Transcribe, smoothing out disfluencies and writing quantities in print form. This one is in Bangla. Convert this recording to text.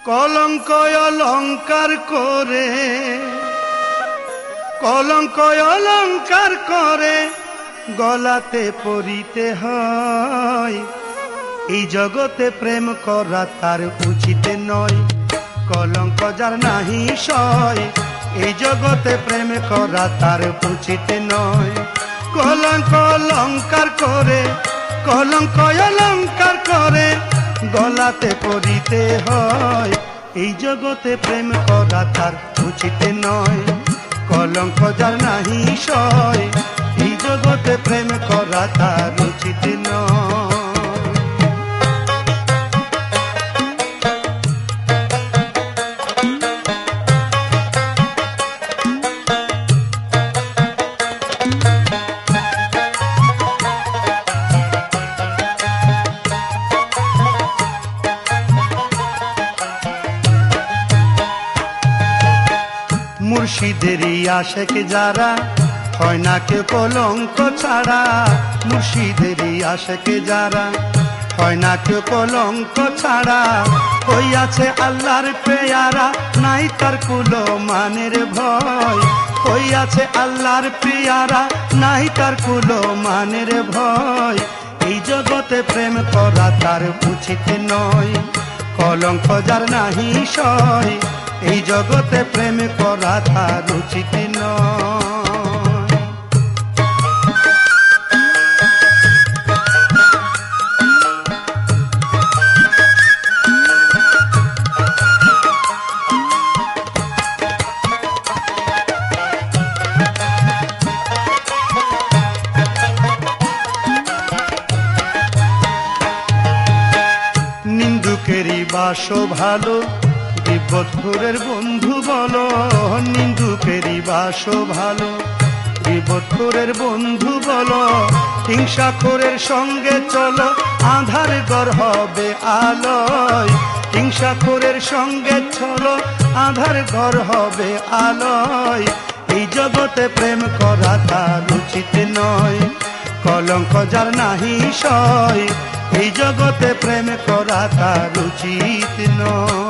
কলঙ্ক অলঙ্কার করে, কলঙ্ক অলঙ্কার করে গলাতে পরিতে হয়। এই জগতে প্রেম করা তার উচিত নয়, কলঙ্ক যার নাহি সয়। এই জগতে প্রেম করা তার উচিত নয়। কলঙ্ক অলঙ্কার করে, কলঙ্ক অলঙ্কার করে গলাতে পরিতে হয়। এই জগতে প্রেম করা তার উচিত নয়, কলঙ্ক যার নাহি সয়। এই জগতে প্রেম করা তার উচিত নয়। মুর্শিদেরই আশেক যারা হয় না কেউ কলঙ্ক ছাড়া। মুর্শিদেরই আশেক যারা হয় না কেউ কলঙ্ক ছাড়া। হইয়াছে আল্লাহর পেয়ারা, নাই তার কুলো মানের ভয়। হইয়াছে আল্লাহর পেয়ারা, নাই তার কুলো মানের ভয়। এই জগতে প্রেম করা তার উচিত নয়, কলঙ্ক যার নাহি সয়। এই জগতে প্রেম করা তার উচিত নয়। নিন্দুকেরই বাসো ভালো, বিপদপুরের বন্ধু বলো। নিন্দুকেরই বাসো ভালো, বিপদপুরের বন্ধু বলো। হিংসাখোরের সঙ্গে চলো, আধার ঘর হবে আলোয়। হিংসাখোরের সঙ্গে চলো, আধার ঘর হবে আলোয়। এই জগতে প্রেম করা তার উচিত নয়, কলঙ্ক যার নাহি সয়। এই জগতে প্রেম করা তার উচিত নয়।